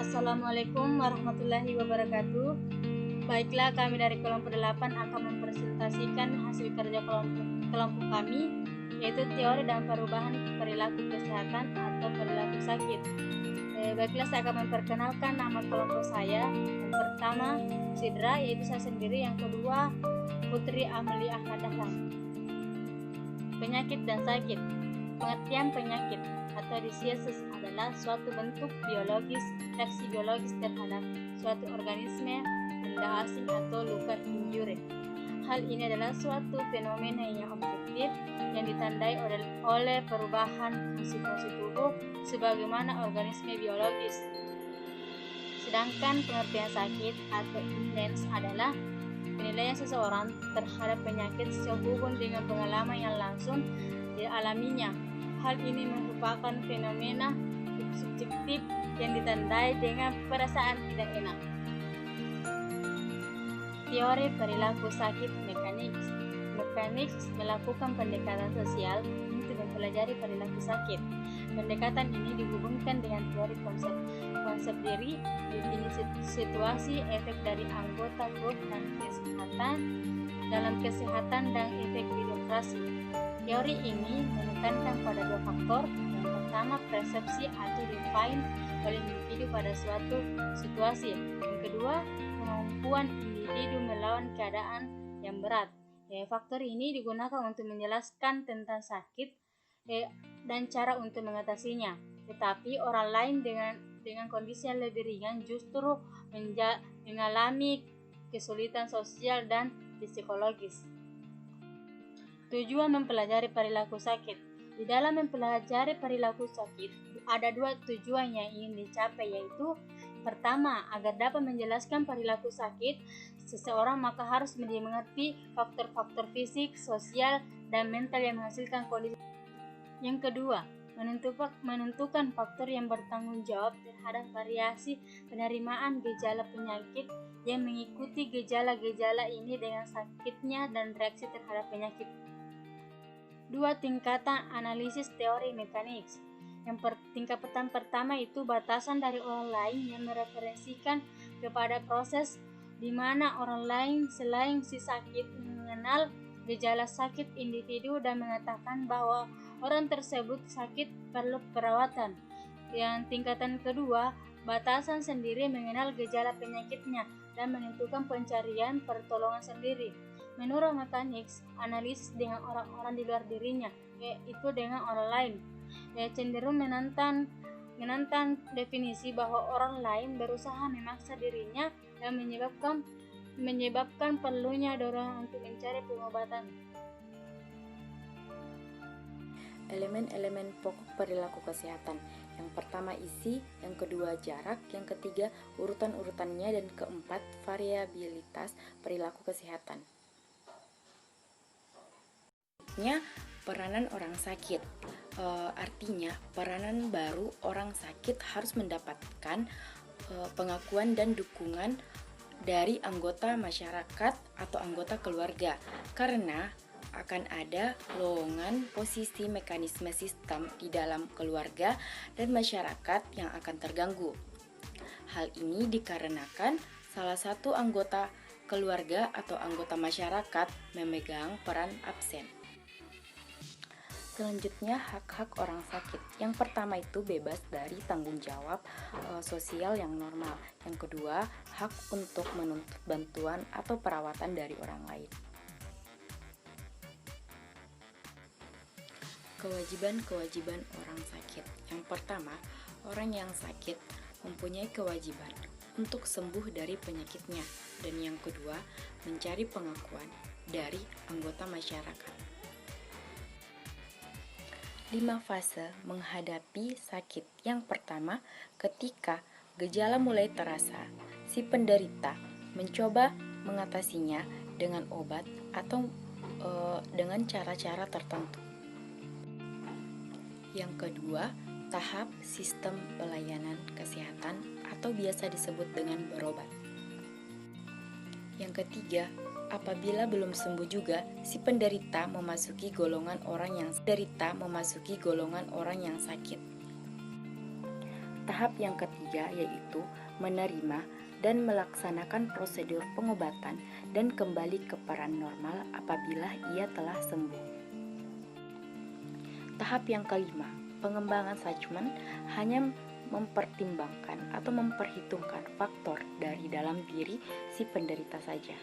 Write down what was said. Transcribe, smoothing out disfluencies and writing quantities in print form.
Assalamualaikum warahmatullahi wabarakatuh. Baiklah, kami dari kelompok 8 akan mempresentasikan hasil kerja kelompok kami, yaitu teori dan perubahan perilaku kesehatan atau perilaku sakit. Baiklah, saya akan memperkenalkan nama kelompok saya. Yang pertama, Sidra, yaitu saya sendiri. Yang kedua, Putri Amelie Ahmad Dahlan. Penyakit dan sakit. Pengertian penyakit atau disease adalah suatu bentuk biologis, reaksi biologis terhadap suatu organisme, benda asing atau luka injury. Hal ini adalah suatu fenomena yang objektif yang ditandai oleh perubahan fungsi-fungsi tubuh sebagaimana organisme biologis. Sedangkan pengertian sakit atau illness adalah penilaian seseorang terhadap penyakit sehubungan dengan pengalaman yang langsung dialaminya. Hal ini merupakan fenomena subjektif yang ditandai dengan perasaan tidak enak. Teori perilaku sakit mechanics. Mechanics melakukan pendekatan sosial untuk mempelajari perilaku sakit. Pendekatan ini dihubungkan dengan teori konsep diri, definisi situasi, efek dari anggota grup dan kesehatan dalam kesehatan dan efek birokrasi. Teori ini menekankan pada dua faktor. Yang pertama, persepsi atau define oleh individu pada suatu situasi. Yang kedua, kemampuan individu melawan keadaan yang berat. Faktor ini digunakan untuk menjelaskan tentang sakit dan cara untuk mengatasinya. Tetapi orang lain dengan kondisi yang lebih ringan justru mengalami kesulitan sosial dan psikologis. Tujuan mempelajari perilaku sakit. Di dalam mempelajari perilaku sakit, ada dua tujuan yang ingin dicapai, yaitu pertama, agar dapat menjelaskan perilaku sakit seseorang, maka harus mengerti faktor-faktor fisik, sosial, dan mental yang menghasilkan kondisi. Yang kedua, menentukan faktor yang bertanggung jawab terhadap variasi penerimaan gejala penyakit yang mengikuti gejala-gejala ini dengan sakitnya dan reaksi terhadap penyakit. Dua tingkatan analisis teori mechanics. Tingkatan pertama itu batasan dari orang lain yang mereferensikan kepada proses di mana orang lain selain si sakit mengenal gejala sakit individu dan mengatakan bahwa orang tersebut sakit perlu perawatan. Yang tingkatan kedua, batasan sendiri mengenal gejala penyakitnya dan menentukan pencarian pertolongan sendiri. Menurut mechanics, analisis dengan orang-orang di luar dirinya, yaitu dengan orang lain, cenderung menantang definisi bahwa orang lain berusaha memaksa dirinya dan menyebabkan perlunya dorongan untuk mencari pengobatan. Elemen-elemen pokok perilaku kesehatan. Yang pertama isi, yang kedua jarak, yang ketiga urutan-urutannya, dan keempat variabilitas perilaku kesehatan. Peranan orang sakit. Artinya peranan baru orang sakit harus mendapatkan pengakuan dan dukungan dari anggota masyarakat atau anggota keluarga, karena akan ada lowongan posisi mekanisme sistem di dalam keluarga dan masyarakat yang akan terganggu. Hal ini dikarenakan salah satu anggota keluarga atau anggota masyarakat memegang peran absen. Selanjutnya, hak-hak orang sakit. Yang pertama itu bebas dari tanggung jawab sosial yang normal. Yang kedua, hak untuk menuntut bantuan atau perawatan dari orang lain. Kewajiban-kewajiban orang sakit. Yang pertama, orang yang sakit mempunyai kewajiban untuk sembuh dari penyakitnya. Dan yang kedua, mencari pengakuan dari anggota masyarakat. 5 fase menghadapi sakit. Yang pertama, ketika gejala mulai terasa, si penderita mencoba mengatasinya dengan obat atau dengan cara-cara tertentu. Yang kedua, tahap sistem pelayanan kesehatan atau biasa disebut dengan berobat. Yang ketiga, apabila belum sembuh juga, si penderita memasuki golongan orang yang sakit. Tahap yang ketiga yaitu menerima dan melaksanakan prosedur pengobatan dan kembali ke peran normal apabila ia telah sembuh. Tahap yang kelima, pengembangan assessment hanya mempertimbangkan atau memperhitungkan faktor dari dalam diri si penderita saja.